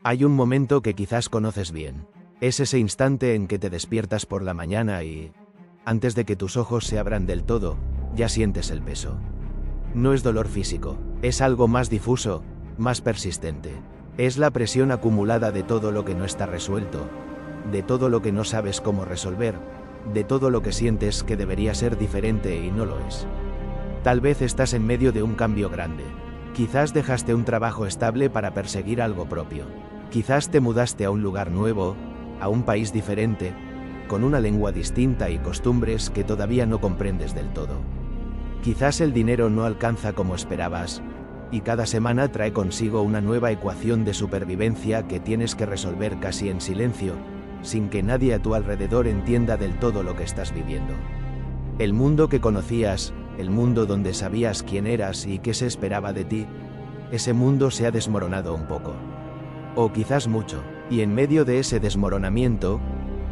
Hay un momento que quizás conoces bien. Es ese instante en que te despiertas por la mañana y, antes de que tus ojos se abran del todo, ya sientes el peso. No es dolor físico, es algo más difuso, más persistente. Es la presión acumulada de todo lo que no está resuelto, de todo lo que no sabes cómo resolver, de todo lo que sientes que debería ser diferente y no lo es. Tal vez estás en medio de un cambio grande. Quizás dejaste un trabajo estable para perseguir algo propio. Quizás te mudaste a un lugar nuevo, a un país diferente, con una lengua distinta y costumbres que todavía no comprendes del todo. Quizás el dinero no alcanza como esperabas, y cada semana trae consigo una nueva ecuación de supervivencia que tienes que resolver casi en silencio, sin que nadie a tu alrededor entienda del todo lo que estás viviendo. El mundo que conocías, el mundo donde sabías quién eras y qué se esperaba de ti, ese mundo se ha desmoronado un poco. O quizás mucho, y en medio de ese desmoronamiento,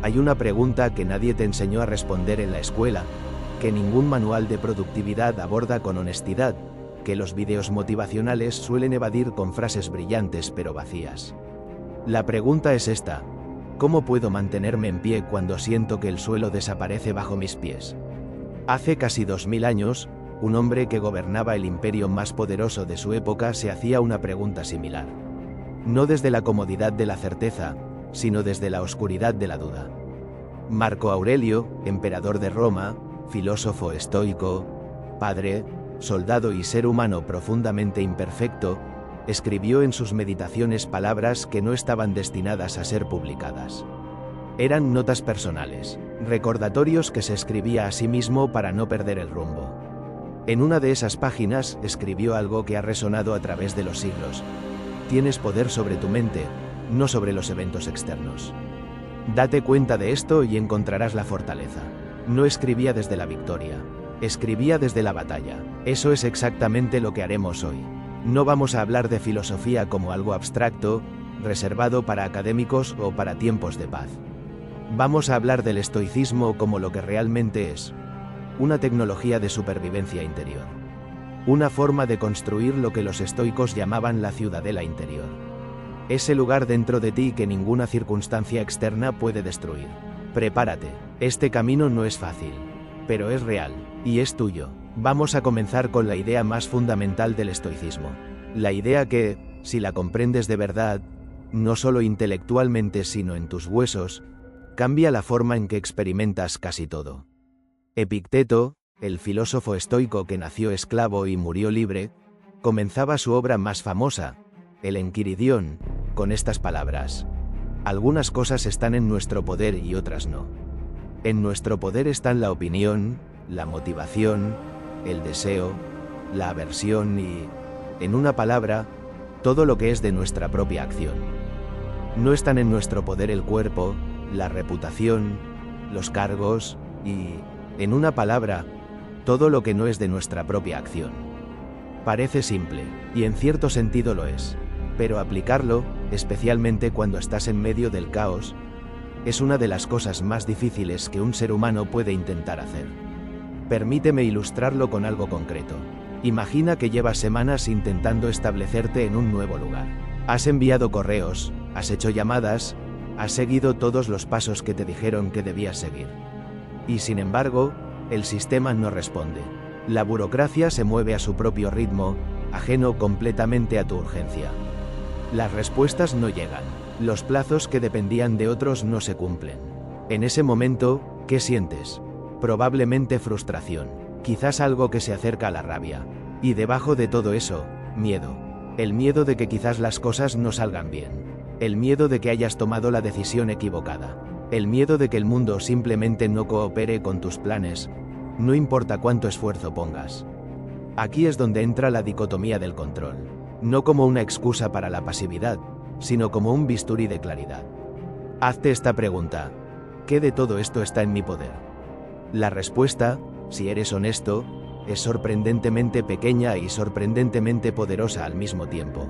hay una pregunta que nadie te enseñó a responder en la escuela, que ningún manual de productividad aborda con honestidad, que los vídeos motivacionales suelen evadir con frases brillantes pero vacías. La pregunta es esta: ¿cómo puedo mantenerme en pie cuando siento que el suelo desaparece bajo mis pies? Hace casi 2000 años, un hombre que gobernaba el imperio más poderoso de su época se hacía una pregunta similar. No desde la comodidad de la certeza, sino desde la oscuridad de la duda. Marco Aurelio, emperador de Roma, filósofo estoico, padre, soldado y ser humano profundamente imperfecto, escribió en sus meditaciones palabras que no estaban destinadas a ser publicadas. Eran notas personales, recordatorios que se escribía a sí mismo para no perder el rumbo. En una de esas páginas escribió algo que ha resonado a través de los siglos: tienes poder sobre tu mente, no sobre los eventos externos. Date cuenta de esto y encontrarás la fortaleza. No escribía desde la victoria, escribía desde la batalla. Eso es exactamente lo que haremos hoy. No vamos a hablar de filosofía como algo abstracto, reservado para académicos o para tiempos de paz. Vamos a hablar del estoicismo como lo que realmente es: una tecnología de supervivencia interior. Una forma de construir lo que los estoicos llamaban la ciudadela interior. Ese lugar dentro de ti que ninguna circunstancia externa puede destruir. Prepárate, este camino no es fácil, pero es real, y es tuyo. Vamos a comenzar con la idea más fundamental del estoicismo. La idea que, si la comprendes de verdad, no solo intelectualmente sino en tus huesos, cambia la forma en que experimentas casi todo. Epicteto, el filósofo estoico que nació esclavo y murió libre, comenzaba su obra más famosa, el Enquiridión, con estas palabras: algunas cosas están en nuestro poder y otras no. En nuestro poder están la opinión, la motivación, el deseo, la aversión y, en una palabra, todo lo que es de nuestra propia acción. No están en nuestro poder el cuerpo, la reputación, los cargos y, en una palabra, todo lo que no es de nuestra propia acción. Parece simple, y en cierto sentido lo es, pero aplicarlo, especialmente cuando estás en medio del caos, es una de las cosas más difíciles que un ser humano puede intentar hacer. Permíteme ilustrarlo con algo concreto. Imagina que llevas semanas intentando establecerte en un nuevo lugar. Has enviado correos, has hecho llamadas, has seguido todos los pasos que te dijeron que debías seguir. Y sin embargo, el sistema no responde. La burocracia se mueve a su propio ritmo, ajeno completamente a tu urgencia. Las respuestas no llegan. Los plazos que dependían de otros no se cumplen. En ese momento, ¿qué sientes? Probablemente frustración, quizás algo que se acerca a la rabia. Y debajo de todo eso, miedo. El miedo de que quizás las cosas no salgan bien. El miedo de que hayas tomado la decisión equivocada. El miedo de que el mundo simplemente no coopere con tus planes, no importa cuánto esfuerzo pongas. Aquí es donde entra la dicotomía del control. No como una excusa para la pasividad, sino como un bisturí de claridad. Hazte esta pregunta: ¿qué de todo esto está en mi poder? La respuesta, si eres honesto, es sorprendentemente pequeña y sorprendentemente poderosa al mismo tiempo.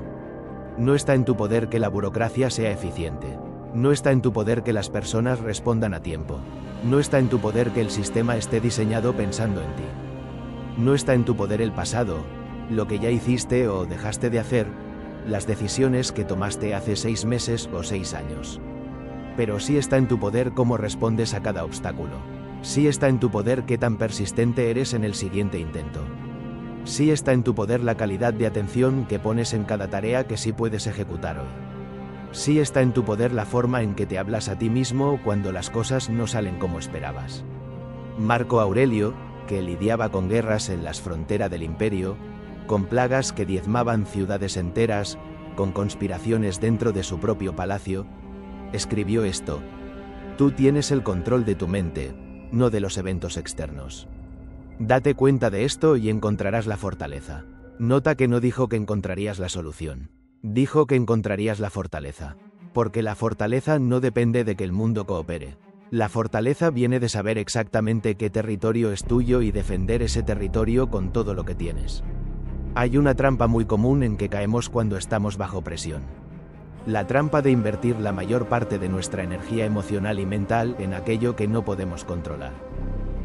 No está en tu poder que la burocracia sea eficiente. No está en tu poder que las personas respondan a tiempo. No está en tu poder que el sistema esté diseñado pensando en ti. No está en tu poder el pasado, lo que ya hiciste o dejaste de hacer, las decisiones que tomaste hace 6 meses o 6 años. Pero sí está en tu poder cómo respondes a cada obstáculo. Sí está en tu poder qué tan persistente eres en el siguiente intento. Sí está en tu poder la calidad de atención que pones en cada tarea que sí puedes ejecutar hoy. Sí está en tu poder la forma en que te hablas a ti mismo cuando las cosas no salen como esperabas. Marco Aurelio, que lidiaba con guerras en las fronteras del imperio, con plagas que diezmaban ciudades enteras, con conspiraciones dentro de su propio palacio, escribió esto: tú tienes el control de tu mente, no de los eventos externos. Date cuenta de esto y encontrarás la fortaleza. Nota que no dijo que encontrarías la solución. Dijo que encontrarías la fortaleza. Porque la fortaleza no depende de que el mundo coopere. La fortaleza viene de saber exactamente qué territorio es tuyo y defender ese territorio con todo lo que tienes. Hay una trampa muy común en que caemos cuando estamos bajo presión. La trampa de invertir la mayor parte de nuestra energía emocional y mental en aquello que no podemos controlar.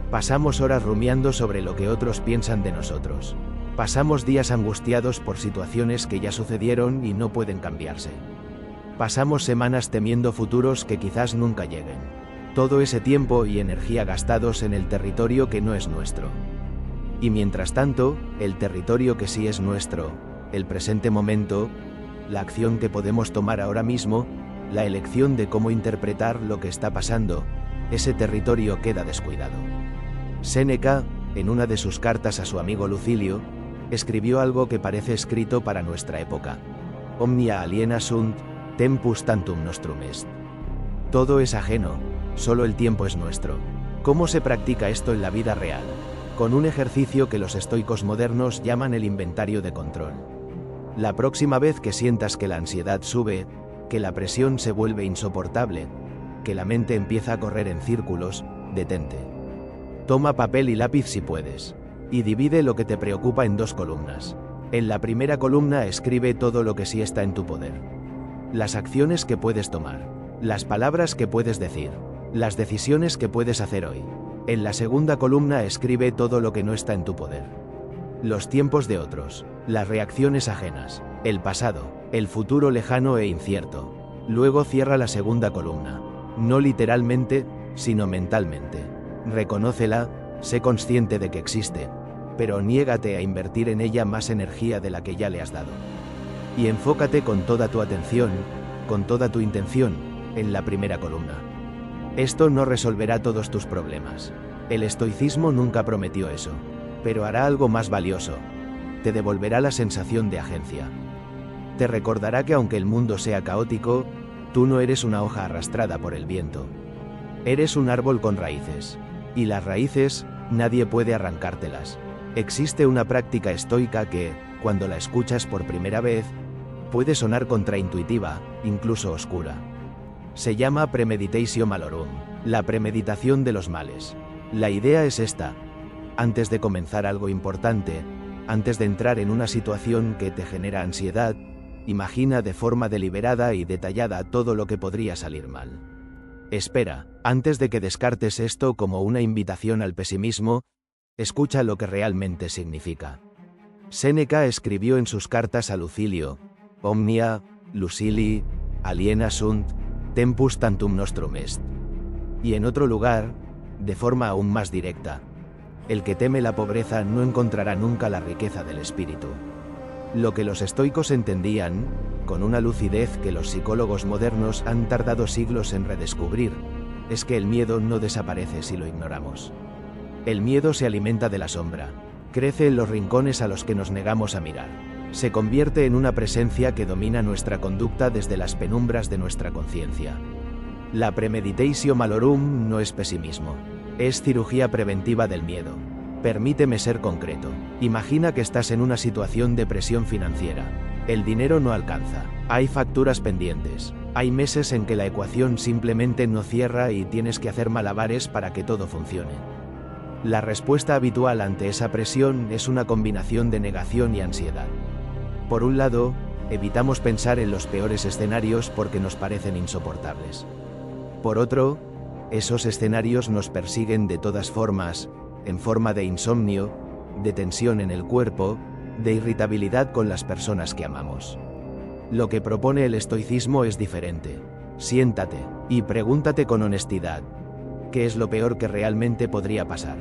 Pasamos horas rumiando sobre lo que otros piensan de nosotros. Pasamos días angustiados por situaciones que ya sucedieron y no pueden cambiarse. Pasamos semanas temiendo futuros que quizás nunca lleguen. Todo ese tiempo y energía gastados en el territorio que no es nuestro. Y mientras tanto, el territorio que sí es nuestro, el presente momento, la acción que podemos tomar ahora mismo, la elección de cómo interpretar lo que está pasando, ese territorio queda descuidado. Séneca, en una de sus cartas a su amigo Lucilio, escribió algo que parece escrito para nuestra época. Omnia aliena sunt, tempus tantum nostrum est. Todo es ajeno, solo el tiempo es nuestro. ¿Cómo se practica esto en la vida real? Con un ejercicio que los estoicos modernos llaman el inventario de control. La próxima vez que sientas que la ansiedad sube, que la presión se vuelve insoportable, que la mente empieza a correr en círculos, detente. Toma papel y lápiz si puedes, y divide lo que te preocupa en 2 columnas. En la primera columna escribe todo lo que sí está en tu poder. Las acciones que puedes tomar, las palabras que puedes decir, las decisiones que puedes hacer hoy. En la segunda columna escribe todo lo que no está en tu poder. Los tiempos de otros, las reacciones ajenas, el pasado, el futuro lejano e incierto. Luego cierra la segunda columna, no literalmente, sino mentalmente. Reconócela, sé consciente de que existe, pero niégate a invertir en ella más energía de la que ya le has dado. Y enfócate con toda tu atención, con toda tu intención, en la primera columna. Esto no resolverá todos tus problemas. El estoicismo nunca prometió eso, pero hará algo más valioso. Te devolverá la sensación de agencia. Te recordará que aunque el mundo sea caótico, tú no eres una hoja arrastrada por el viento. Eres un árbol con raíces. Y las raíces, nadie puede arrancártelas. Existe una práctica estoica que, cuando la escuchas por primera vez, puede sonar contraintuitiva, incluso oscura. Se llama premeditatio malorum, la premeditación de los males. La idea es esta: antes de comenzar algo importante, antes de entrar en una situación que te genera ansiedad, imagina de forma deliberada y detallada todo lo que podría salir mal. Espera, antes de que descartes esto como una invitación al pesimismo, escucha lo que realmente significa. Séneca escribió en sus cartas a Lucilio: Omnia, Lucili, aliena sunt, tempus tantum nostrum est. Y en otro lugar, de forma aún más directa: el que teme la pobreza no encontrará nunca la riqueza del espíritu. Lo que los estoicos entendían, con una lucidez que los psicólogos modernos han tardado siglos en redescubrir, es que el miedo no desaparece si lo ignoramos. El miedo se alimenta de la sombra, crece en los rincones a los que nos negamos a mirar, se convierte en una presencia que domina nuestra conducta desde las penumbras de nuestra conciencia. La premeditatio malorum no es pesimismo, es cirugía preventiva del miedo. Permíteme ser concreto. Imagina que estás en una situación de presión financiera. El dinero no alcanza, hay facturas pendientes, hay meses en que la ecuación simplemente no cierra y tienes que hacer malabares para que todo funcione. La respuesta habitual ante esa presión es una combinación de negación y ansiedad. Por un lado, evitamos pensar en los peores escenarios porque nos parecen insoportables. Por otro, esos escenarios nos persiguen de todas formas, en forma de insomnio, de tensión en el cuerpo, de irritabilidad con las personas que amamos. Lo que propone el estoicismo es diferente. Siéntate y pregúntate con honestidad, ¿qué es lo peor que realmente podría pasar?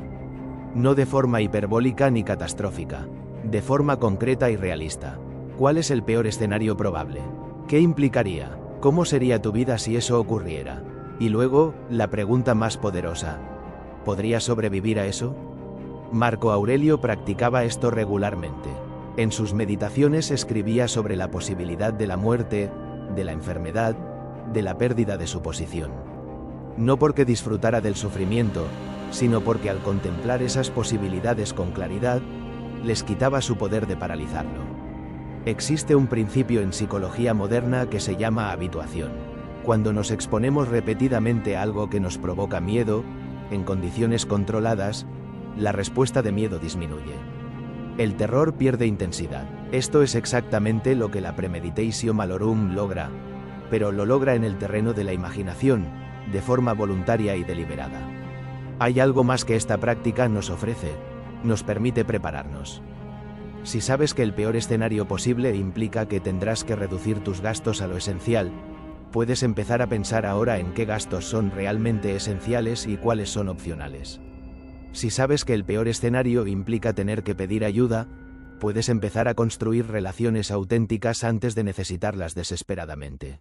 No de forma hiperbólica ni catastrófica, de forma concreta y realista. ¿Cuál es el peor escenario probable? ¿Qué implicaría? ¿Cómo sería tu vida si eso ocurriera? Y luego, la pregunta más poderosa, ¿podrías sobrevivir a eso? Marco Aurelio practicaba esto regularmente. En sus meditaciones escribía sobre la posibilidad de la muerte, de la enfermedad, de la pérdida de su posición. No porque disfrutara del sufrimiento, sino porque al contemplar esas posibilidades con claridad, les quitaba su poder de paralizarlo. Existe un principio en psicología moderna que se llama habituación. Cuando nos exponemos repetidamente a algo que nos provoca miedo, en condiciones controladas, la respuesta de miedo disminuye. El terror pierde intensidad. Esto es exactamente lo que la premeditatio malorum logra, pero lo logra en el terreno de la imaginación, de forma voluntaria y deliberada. Hay algo más que esta práctica nos ofrece, nos permite prepararnos. Si sabes que el peor escenario posible implica que tendrás que reducir tus gastos a lo esencial, puedes empezar a pensar ahora en qué gastos son realmente esenciales y cuáles son opcionales. Si sabes que el peor escenario implica tener que pedir ayuda, puedes empezar a construir relaciones auténticas antes de necesitarlas desesperadamente.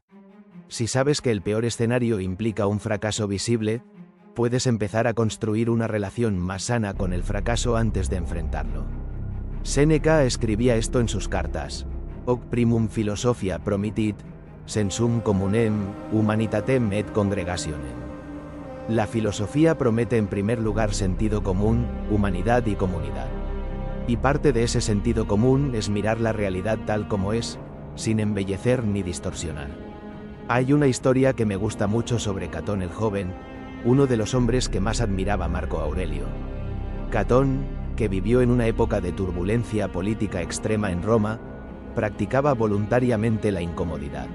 Si sabes que el peor escenario implica un fracaso visible, puedes empezar a construir una relación más sana con el fracaso antes de enfrentarlo. Séneca escribía esto en sus cartas: Hoc primum philosophia promittit, sensum communem, humanitatem et congregationem. La filosofía promete en primer lugar sentido común, humanidad y comunidad. Y parte de ese sentido común es mirar la realidad tal como es, sin embellecer ni distorsionar. Hay una historia que me gusta mucho sobre Catón el joven, uno de los hombres que más admiraba Marco Aurelio. Catón, que vivió en una época de turbulencia política extrema en Roma, practicaba voluntariamente la incomodidad.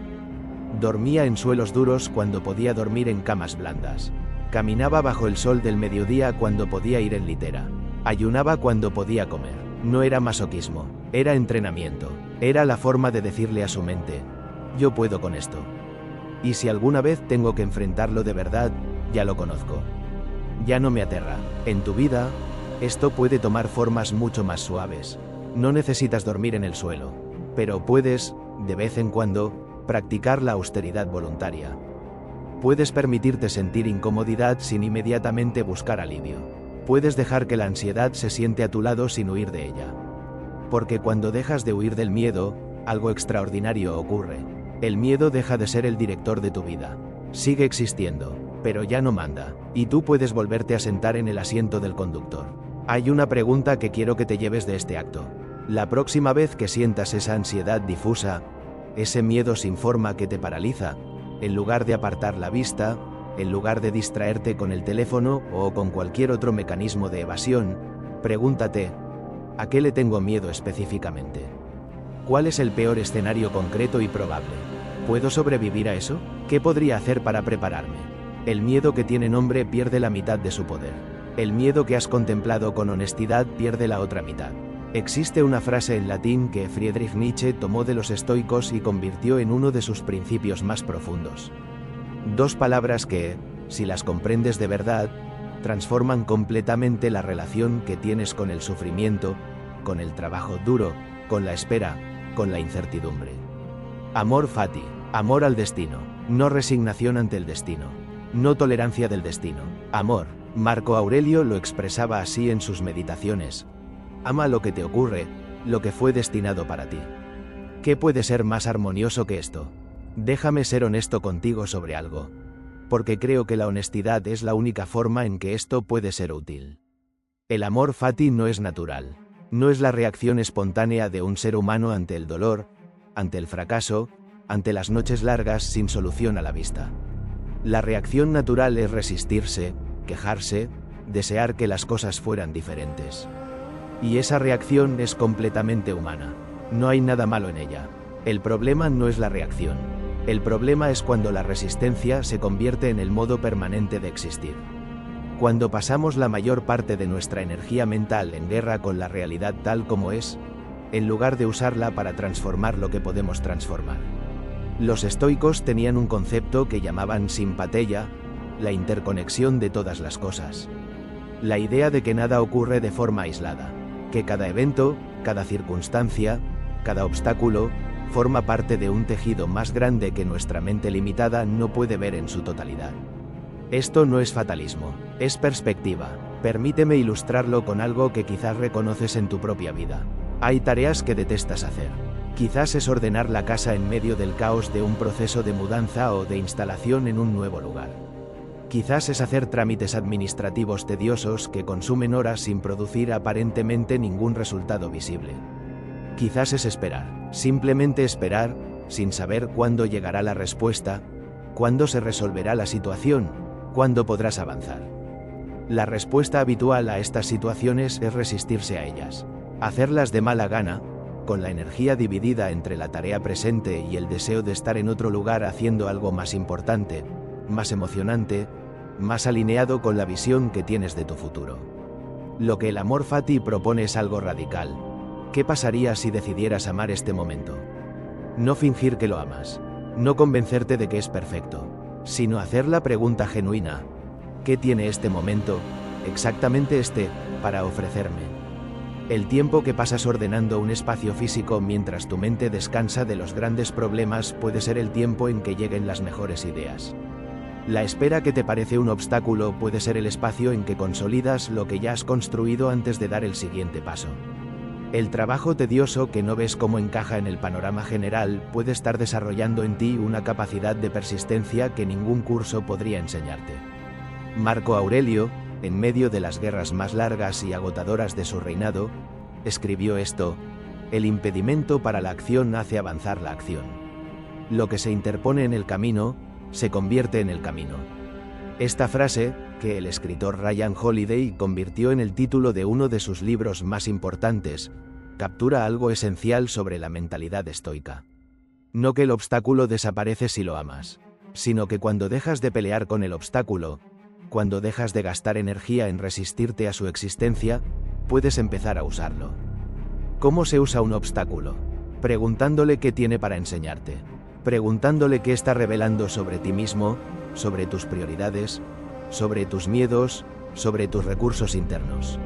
Dormía en suelos duros cuando podía dormir en camas blandas. Caminaba bajo el sol del mediodía cuando podía ir en litera. Ayunaba cuando podía comer. No era masoquismo, era entrenamiento. Era la forma de decirle a su mente: yo puedo con esto. Y si alguna vez tengo que enfrentarlo de verdad, ya lo conozco. Ya no me aterra. En tu vida, esto puede tomar formas mucho más suaves. No necesitas dormir en el suelo, pero puedes, de vez en cuando, practicar la austeridad voluntaria. Puedes permitirte sentir incomodidad sin inmediatamente buscar alivio. Puedes dejar que la ansiedad se siente a tu lado sin huir de ella. Porque cuando dejas de huir del miedo, algo extraordinario ocurre. El miedo deja de ser el director de tu vida. Sigue existiendo, pero ya no manda, y tú puedes volverte a sentar en el asiento del conductor. Hay una pregunta que quiero que te lleves de este acto. La próxima vez que sientas esa ansiedad difusa, ese miedo sin forma que te paraliza, en lugar de apartar la vista, en lugar de distraerte con el teléfono o con cualquier otro mecanismo de evasión, pregúntate: ¿a qué le tengo miedo específicamente? ¿Cuál es el peor escenario concreto y probable? ¿Puedo sobrevivir a eso? ¿Qué podría hacer para prepararme? El miedo que tiene nombre pierde la mitad de su poder. El miedo que has contemplado con honestidad pierde la otra mitad. Existe una frase en latín que Friedrich Nietzsche tomó de los estoicos y convirtió en uno de sus principios más profundos. Dos palabras que, si las comprendes de verdad, transforman completamente la relación que tienes con el sufrimiento, con el trabajo duro, con la espera, con la incertidumbre. Amor fati, amor al destino, no resignación ante el destino, no tolerancia del destino, amor. Marco Aurelio lo expresaba así en sus meditaciones: ama lo que te ocurre, lo que fue destinado para ti. ¿Qué puede ser más armonioso que esto? Déjame ser honesto contigo sobre algo, porque creo que la honestidad es la única forma en que esto puede ser útil. El amor fati no es natural, no es la reacción espontánea de un ser humano ante el dolor, ante el fracaso, ante las noches largas sin solución a la vista. La reacción natural es resistirse, quejarse, desear que las cosas fueran diferentes. Y esa reacción es completamente humana. No hay nada malo en ella. El problema no es la reacción. El problema es cuando la resistencia se convierte en el modo permanente de existir. Cuando pasamos la mayor parte de nuestra energía mental en guerra con la realidad tal como es, en lugar de usarla para transformar lo que podemos transformar. Los estoicos tenían un concepto que llamaban simpateia, la interconexión de todas las cosas. La idea de que nada ocurre de forma aislada, que cada evento, cada circunstancia, cada obstáculo, forma parte de un tejido más grande que nuestra mente limitada no puede ver en su totalidad. Esto no es fatalismo, es perspectiva. Permíteme ilustrarlo con algo que quizás reconoces en tu propia vida. Hay tareas que detestas hacer. Quizás es ordenar la casa en medio del caos de un proceso de mudanza o de instalación en un nuevo lugar. Quizás es hacer trámites administrativos tediosos que consumen horas sin producir aparentemente ningún resultado visible. Quizás es esperar, simplemente esperar, sin saber cuándo llegará la respuesta, cuándo se resolverá la situación, cuándo podrás avanzar. La respuesta habitual a estas situaciones es resistirse a ellas, hacerlas de mala gana, con la energía dividida entre la tarea presente y el deseo de estar en otro lugar haciendo algo más importante, más emocionante, más alineado con la visión que tienes de tu futuro. Lo que el amor fati propone es algo radical. ¿Qué pasaría si decidieras amar este momento? No fingir que lo amas, no convencerte de que es perfecto, sino hacer la pregunta genuina: ¿qué tiene este momento, exactamente este, para ofrecerme? El tiempo que pasas ordenando un espacio físico mientras tu mente descansa de los grandes problemas puede ser el tiempo en que lleguen las mejores ideas. La espera que te parece un obstáculo puede ser el espacio en que consolidas lo que ya has construido antes de dar el siguiente paso. El trabajo tedioso que no ves cómo encaja en el panorama general puede estar desarrollando en ti una capacidad de persistencia que ningún curso podría enseñarte. Marco Aurelio, en medio de las guerras más largas y agotadoras de su reinado, escribió esto: el impedimento para la acción hace avanzar la acción. Lo que se interpone en el camino, se convierte en el camino. Esta frase, que el escritor Ryan Holiday convirtió en el título de uno de sus libros más importantes, captura algo esencial sobre la mentalidad estoica. No que el obstáculo desaparece si lo amas, sino que cuando dejas de pelear con el obstáculo, cuando dejas de gastar energía en resistirte a su existencia, puedes empezar a usarlo. ¿Cómo se usa un obstáculo? Preguntándole qué tiene para enseñarte. Preguntándole qué está revelando sobre ti mismo, sobre tus prioridades, sobre tus miedos, sobre tus recursos internos.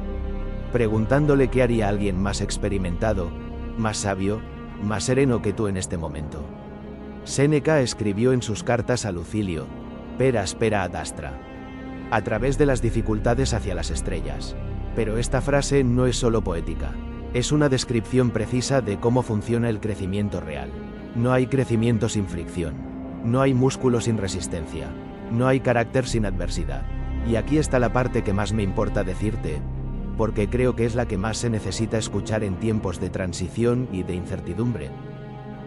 Preguntándole qué haría alguien más experimentado, más sabio, más sereno que tú en este momento. Séneca escribió en sus cartas a Lucilio: "Per aspera ad astra", a través de las dificultades hacia las estrellas. Pero esta frase no es solo poética, es una descripción precisa de cómo funciona el crecimiento real. No hay crecimiento sin fricción, no hay músculo sin resistencia, no hay carácter sin adversidad. Y aquí está la parte que más me importa decirte, porque creo que es la que más se necesita escuchar en tiempos de transición y de incertidumbre.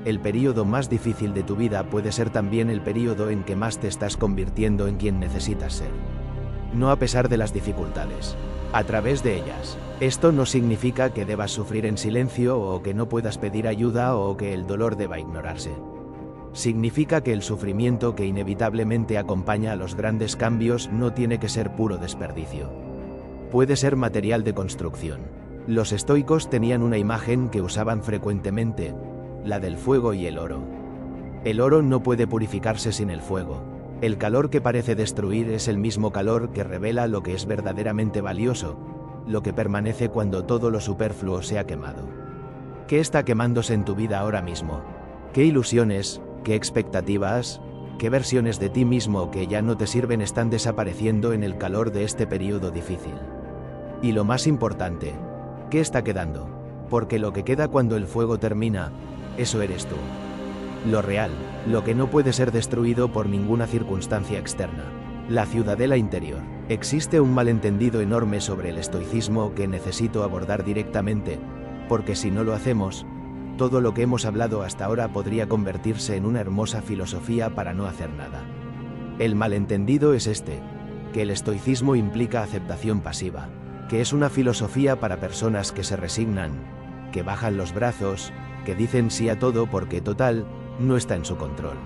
El período más difícil de tu vida puede ser también el período en que más te estás convirtiendo en quien necesitas ser. No a pesar de las dificultades, a través de ellas. Esto no significa que debas sufrir en silencio o que no puedas pedir ayuda o que el dolor deba ignorarse. Significa que el sufrimiento que inevitablemente acompaña a los grandes cambios no tiene que ser puro desperdicio. Puede ser material de construcción. Los estoicos tenían una imagen que usaban frecuentemente, la del fuego y el oro. El oro no puede purificarse sin el fuego. El calor que parece destruir es el mismo calor que revela lo que es verdaderamente valioso, lo que permanece cuando todo lo superfluo se ha quemado. ¿Qué está quemándose en tu vida ahora mismo? ¿Qué ilusiones, qué expectativas, qué versiones de ti mismo que ya no te sirven están desapareciendo en el calor de este periodo difícil? Y lo más importante, ¿qué está quedando? Porque lo que queda cuando el fuego termina, eso eres tú. Lo real, lo que no puede ser destruido por ninguna circunstancia externa. La ciudadela interior. Existe un malentendido enorme sobre el estoicismo que necesito abordar directamente, porque si no lo hacemos, todo lo que hemos hablado hasta ahora podría convertirse en una hermosa filosofía para no hacer nada. El malentendido es este, que el estoicismo implica aceptación pasiva, que es una filosofía para personas que se resignan, que bajan los brazos, que dicen sí a todo porque total, no está en su control.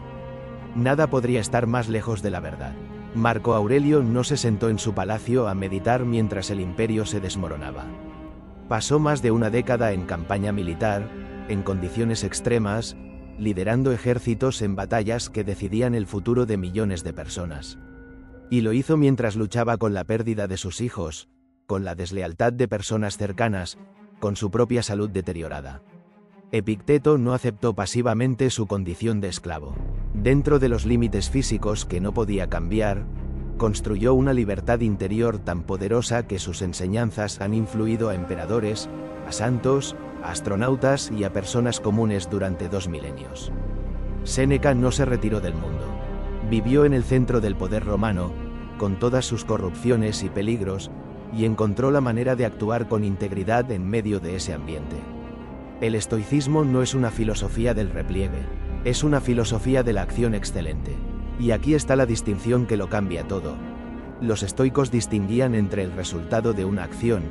Nada podría estar más lejos de la verdad. Marco Aurelio no se sentó en su palacio a meditar mientras el imperio se desmoronaba. Pasó más de una década en campaña militar, en condiciones extremas, liderando ejércitos en batallas que decidían el futuro de millones de personas. Y lo hizo mientras luchaba con la pérdida de sus hijos, con la deslealtad de personas cercanas, con su propia salud deteriorada. Epicteto no aceptó pasivamente su condición de esclavo. Dentro de los límites físicos que no podía cambiar, construyó una libertad interior tan poderosa que sus enseñanzas han influido a emperadores, a santos, a astronautas y a personas comunes durante 2 milenios. Séneca no se retiró del mundo. Vivió en el centro del poder romano, con todas sus corrupciones y peligros, y encontró la manera de actuar con integridad en medio de ese ambiente. El estoicismo no es una filosofía del repliegue, es una filosofía de la acción excelente. Y aquí está la distinción que lo cambia todo. Los estoicos distinguían entre el resultado de una acción,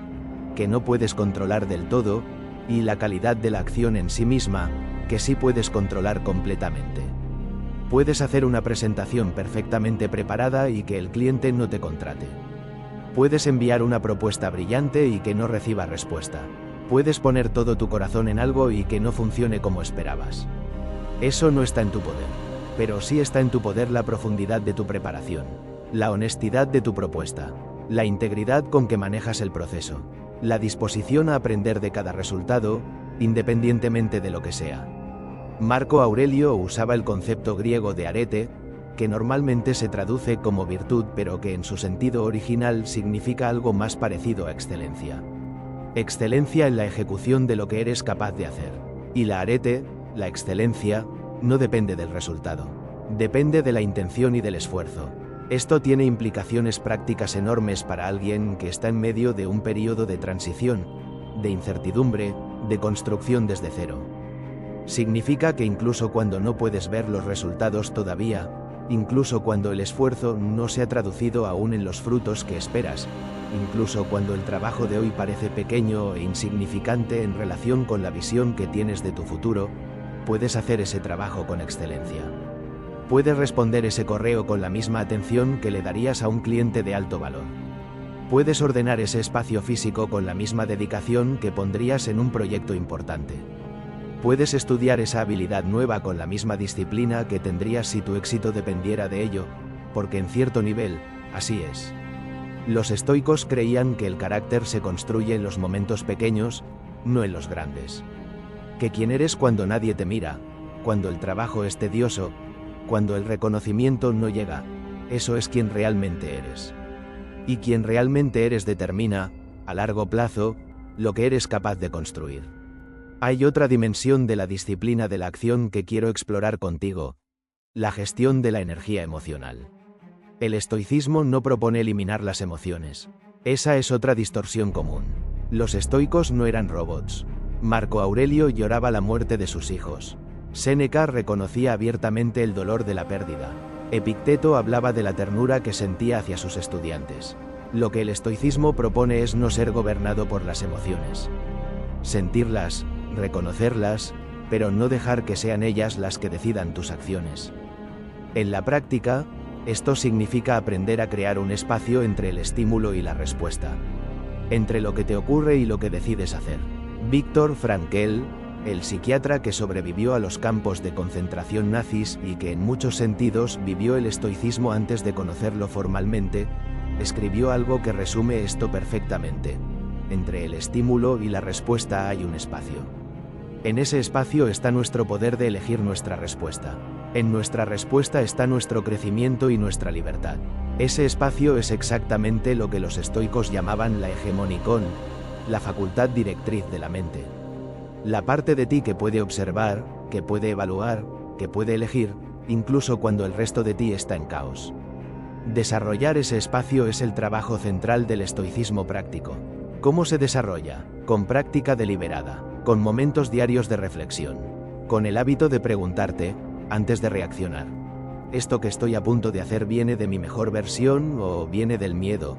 que no puedes controlar del todo, y la calidad de la acción en sí misma, que sí puedes controlar completamente. Puedes hacer una presentación perfectamente preparada y que el cliente no te contrate. Puedes enviar una propuesta brillante y que no reciba respuesta. Puedes poner todo tu corazón en algo y que no funcione como esperabas. Eso no está en tu poder. Pero sí está en tu poder la profundidad de tu preparación, la honestidad de tu propuesta, la integridad con que manejas el proceso, la disposición a aprender de cada resultado, independientemente de lo que sea. Marco Aurelio usaba el concepto griego de arete, que normalmente se traduce como virtud pero que en su sentido original significa algo más parecido a excelencia. Excelencia en la ejecución de lo que eres capaz de hacer. Y la arete, la excelencia, no depende del resultado. Depende de la intención y del esfuerzo. Esto tiene implicaciones prácticas enormes para alguien que está en medio de un periodo de transición, de incertidumbre, de construcción desde cero. Significa que incluso cuando no puedes ver los resultados todavía, incluso cuando el esfuerzo no se ha traducido aún en los frutos que esperas, incluso cuando el trabajo de hoy parece pequeño e insignificante en relación con la visión que tienes de tu futuro, puedes hacer ese trabajo con excelencia. Puedes responder ese correo con la misma atención que le darías a un cliente de alto valor. Puedes ordenar ese espacio físico con la misma dedicación que pondrías en un proyecto importante. Puedes estudiar esa habilidad nueva con la misma disciplina que tendrías si tu éxito dependiera de ello, porque en cierto nivel, así es. Los estoicos creían que el carácter se construye en los momentos pequeños, no en los grandes. Que quien eres cuando nadie te mira, cuando el trabajo es tedioso, cuando el reconocimiento no llega, eso es quien realmente eres. Y quien realmente eres determina, a largo plazo, lo que eres capaz de construir. Hay otra dimensión de la disciplina de la acción que quiero explorar contigo: la gestión de la energía emocional. El estoicismo no propone eliminar las emociones. Esa es otra distorsión común. Los estoicos no eran robots. Marco Aurelio lloraba la muerte de sus hijos. Séneca reconocía abiertamente el dolor de la pérdida. Epicteto hablaba de la ternura que sentía hacia sus estudiantes. Lo que el estoicismo propone es no ser gobernado por las emociones. Sentirlas, reconocerlas, pero no dejar que sean ellas las que decidan tus acciones. En la práctica, esto significa aprender a crear un espacio entre el estímulo y la respuesta. Entre lo que te ocurre y lo que decides hacer. Viktor Frankl, el psiquiatra que sobrevivió a los campos de concentración nazis y que en muchos sentidos vivió el estoicismo antes de conocerlo formalmente, escribió algo que resume esto perfectamente. Entre el estímulo y la respuesta hay un espacio. En ese espacio está nuestro poder de elegir nuestra respuesta. En nuestra respuesta está nuestro crecimiento y nuestra libertad. Ese espacio es exactamente lo que los estoicos llamaban la hegemonikon, la facultad directriz de la mente. La parte de ti que puede observar, que puede evaluar, que puede elegir, incluso cuando el resto de ti está en caos. Desarrollar ese espacio es el trabajo central del estoicismo práctico. ¿Cómo se desarrolla? Con práctica deliberada, con momentos diarios de reflexión, con el hábito de preguntarte, antes de reaccionar: ¿esto que estoy a punto de hacer viene de mi mejor versión o viene del miedo,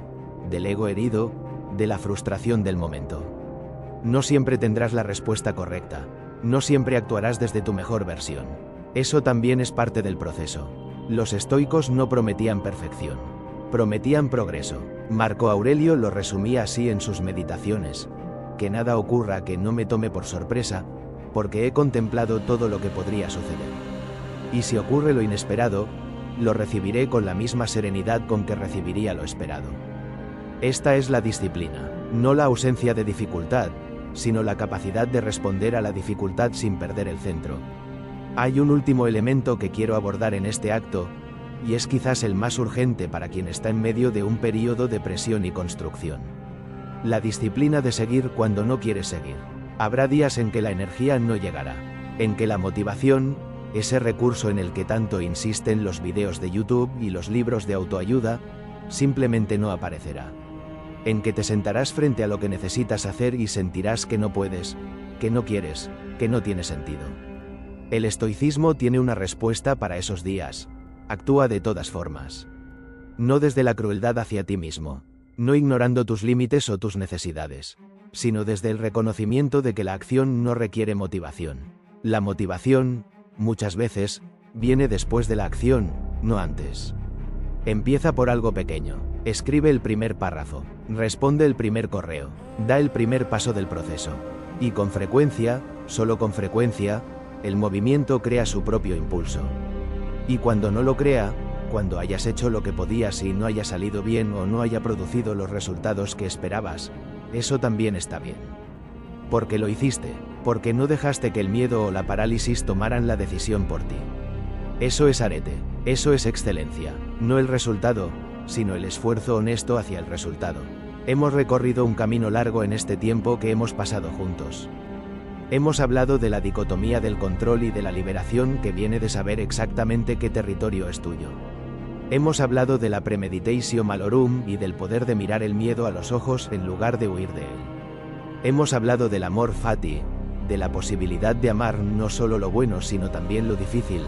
del ego herido, de la frustración del momento? No siempre tendrás la respuesta correcta, no siempre actuarás desde tu mejor versión. Eso también es parte del proceso. Los estoicos no prometían perfección, prometían progreso. Marco Aurelio lo resumía así en sus meditaciones: que nada ocurra que no me tome por sorpresa, porque he contemplado todo lo que podría suceder. Y si ocurre lo inesperado, lo recibiré con la misma serenidad con que recibiría lo esperado. Esta es la disciplina, no la ausencia de dificultad, sino la capacidad de responder a la dificultad sin perder el centro. Hay un último elemento que quiero abordar en este acto, y es quizás el más urgente para quien está en medio de un período de presión y construcción. La disciplina de seguir cuando no quieres seguir. Habrá días en que la energía no llegará, en que la motivación, ese recurso en el que tanto insisten los videos de YouTube y los libros de autoayuda, simplemente no aparecerá. En que te sentarás frente a lo que necesitas hacer y sentirás que no puedes, que no quieres, que no tiene sentido. El estoicismo tiene una respuesta para esos días. Actúa de todas formas. No desde la crueldad hacia ti mismo, no ignorando tus límites o tus necesidades, sino desde el reconocimiento de que la acción no requiere motivación. La motivación, muchas veces, viene después de la acción, no antes. Empieza por algo pequeño, escribe el primer párrafo, responde el primer correo, da el primer paso del proceso. Y con frecuencia, solo con frecuencia, el movimiento crea su propio impulso. Y cuando no lo crea, cuando hayas hecho lo que podías y no haya salido bien o no haya producido los resultados que esperabas, eso también está bien. Porque lo hiciste, porque no dejaste que el miedo o la parálisis tomaran la decisión por ti. Eso es arete, eso es excelencia, no el resultado, sino el esfuerzo honesto hacia el resultado. Hemos recorrido un camino largo en este tiempo que hemos pasado juntos. Hemos hablado de la dicotomía del control y de la liberación que viene de saber exactamente qué territorio es tuyo. Hemos hablado de la premeditatio malorum y del poder de mirar el miedo a los ojos en lugar de huir de él. Hemos hablado del amor fati, de la posibilidad de amar no solo lo bueno sino también lo difícil,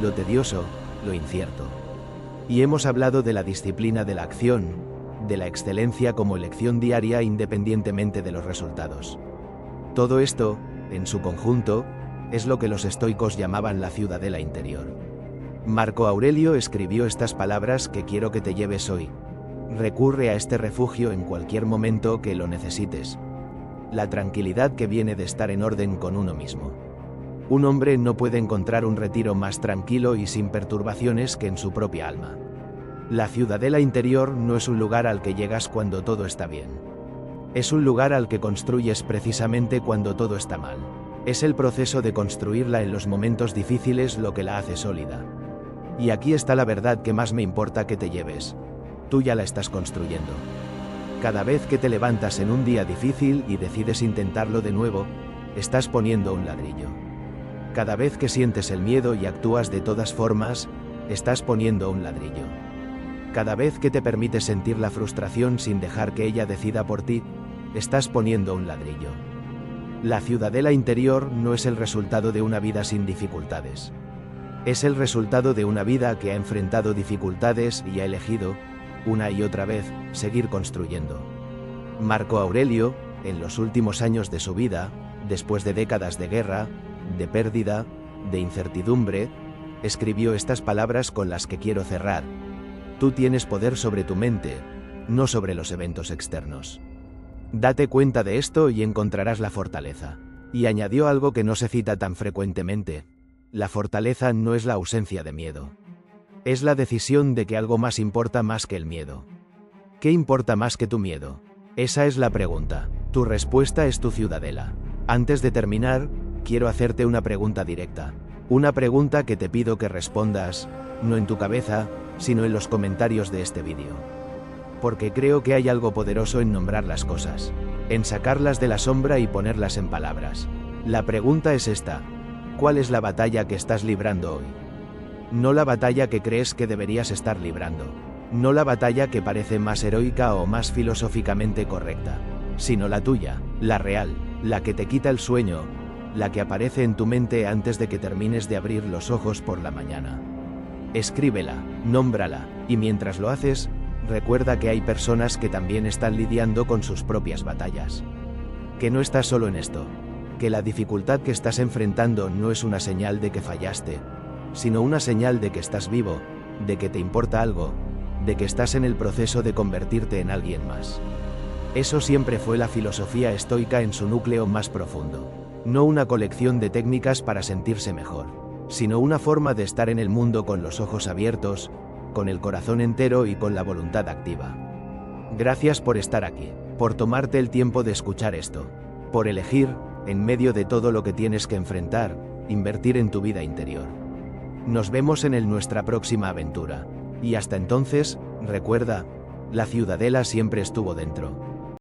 lo tedioso, lo incierto. Y hemos hablado de la disciplina de la acción, de la excelencia como elección diaria independientemente de los resultados. Todo esto, en su conjunto, es lo que los estoicos llamaban la ciudadela interior. Marco Aurelio escribió estas palabras que quiero que te lleves hoy. Recurre a este refugio en cualquier momento que lo necesites. La tranquilidad que viene de estar en orden con uno mismo. Un hombre no puede encontrar un retiro más tranquilo y sin perturbaciones que en su propia alma. La ciudadela interior no es un lugar al que llegas cuando todo está bien. Es un lugar al que construyes precisamente cuando todo está mal. Es el proceso de construirla en los momentos difíciles lo que la hace sólida. Y aquí está la verdad que más me importa que te lleves. Tú ya la estás construyendo. Cada vez que te levantas en un día difícil y decides intentarlo de nuevo, estás poniendo un ladrillo. Cada vez que sientes el miedo y actúas de todas formas, estás poniendo un ladrillo. Cada vez que te permites sentir la frustración sin dejar que ella decida por ti, estás poniendo un ladrillo. La ciudadela interior no es el resultado de una vida sin dificultades. Es el resultado de una vida que ha enfrentado dificultades y ha elegido, una y otra vez, seguir construyendo. Marco Aurelio, en los últimos años de su vida, después de décadas de guerra, de pérdida, de incertidumbre, escribió estas palabras con las que quiero cerrar. Tú tienes poder sobre tu mente, no sobre los eventos externos. Date cuenta de esto y encontrarás la fortaleza. Y añadió algo que no se cita tan frecuentemente. La fortaleza no es la ausencia de miedo. Es la decisión de que algo más importa más que el miedo. ¿Qué importa más que tu miedo? Esa es la pregunta. Tu respuesta es tu ciudadela. Antes de terminar, quiero hacerte una pregunta directa. Una pregunta que te pido que respondas, no en tu cabeza, sino en los comentarios de este vídeo. Porque creo que hay algo poderoso en nombrar las cosas, en sacarlas de la sombra y ponerlas en palabras. La pregunta es esta: ¿cuál es la batalla que estás librando hoy? No la batalla que crees que deberías estar librando. No la batalla que parece más heroica o más filosóficamente correcta, sino la tuya, la real, la que te quita el sueño, la que aparece en tu mente antes de que termines de abrir los ojos por la mañana. Escríbela, nómbrala, y mientras lo haces, recuerda que hay personas que también están lidiando con sus propias batallas. Que no estás solo en esto. Que la dificultad que estás enfrentando no es una señal de que fallaste, sino una señal de que estás vivo, de que te importa algo, de que estás en el proceso de convertirte en alguien más. Eso siempre fue la filosofía estoica en su núcleo más profundo. No una colección de técnicas para sentirse mejor, sino una forma de estar en el mundo con los ojos abiertos, con el corazón entero y con la voluntad activa. Gracias por estar aquí, por tomarte el tiempo de escuchar esto, por elegir, en medio de todo lo que tienes que enfrentar, invertir en tu vida interior. Nos vemos en nuestra próxima aventura. Y hasta entonces, recuerda, la ciudadela siempre estuvo dentro.